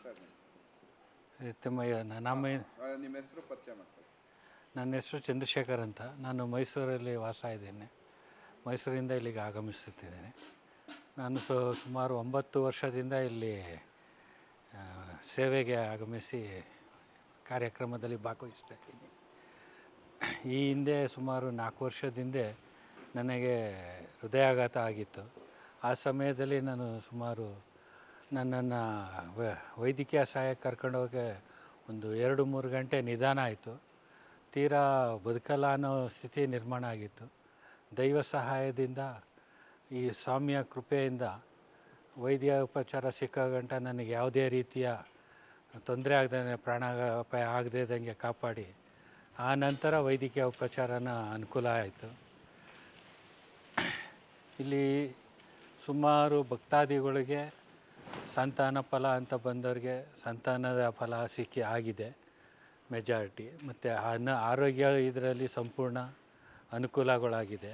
Sir Thimmaiah ನಮ್ಮ ನಿಮ್ಮ ಹೆಸರು ಪರಿಚಯ ಮಾಡ್ಕೊಳ್ಳಿ. ನನ್ನ ಹೆಸರು ಚಂದ್ರಶೇಖರ್ ಅಂತ. ನಾನು ಮೈಸೂರಲ್ಲಿ ವಾಸ ಇದ್ದೇನೆ. ಮೈಸೂರಿಂದ ಇಲ್ಲಿಗೆ ಆಗಮಿಸುತ್ತಿದ್ದೇನೆ. ನಾನು ಸುಮಾರು 9 ವರ್ಷದಿಂದ ಇಲ್ಲಿ ಸೇವೆಗೆ ಆಗಮಿಸಿ ಕಾರ್ಯಕ್ರಮದಲ್ಲಿ ಭಾಗವಹಿಸ್ತಾ ಇದ್ದೀನಿ. ಈ ಹಿಂದೆ ಸುಮಾರು 4 ವರ್ಷದ ನನಗೆ ಹೃದಯಾಘಾತ ಆಗಿತ್ತು. ಆ ಸಮಯದಲ್ಲಿ ನಾನು ಸುಮಾರು ನನ್ನನ್ನು ವೈದ್ಯಕೀಯ ಸಹಾಯಕ್ಕೆ ಕರ್ಕೊಂಡೋಗಿ ಒಂದು 2-3 ಗಂಟೆ ನಿಧಾನ ಆಯಿತು. ತೀರಾ ಬದುಕಲ್ಲ ಅನ್ನೋ ಸ್ಥಿತಿ ನಿರ್ಮಾಣ ಆಗಿತ್ತು. ದೈವ ಸಹಾಯದಿಂದ, ಈ ಸ್ವಾಮಿಯ ಕೃಪೆಯಿಂದ ವೈದ್ಯ ಉಪಚಾರ ಸಿಕ್ಕ ಗಂಟ ನನಗೆ ಯಾವುದೇ ರೀತಿಯ ತೊಂದರೆ ಆಗದೇ, ಪ್ರಾಣಾಪಾಯ ಆಗದೇ ಇದ್ದಂಗೆ ಕಾಪಾಡಿ, ಆ ನಂತರ ವೈದ್ಯಕೀಯ ಉಪಚಾರನ ಅನುಕೂಲ ಆಯಿತು. ಇಲ್ಲಿ ಸುಮಾರು ಭಕ್ತಾದಿಗಳಿಗೆ ಸಂತಾನ ಫಲ ಅಂತ ಬಂದವ್ರಿಗೆ ಸಂತಾನದ ಫಲ ಆಗಿದೆ ಮೆಜಾರಿಟಿ. ಮತ್ತು ಆರೋಗ್ಯ ಇದರಲ್ಲಿ ಸಂಪೂರ್ಣ ಅನುಕೂಲಗಳಾಗಿದೆ.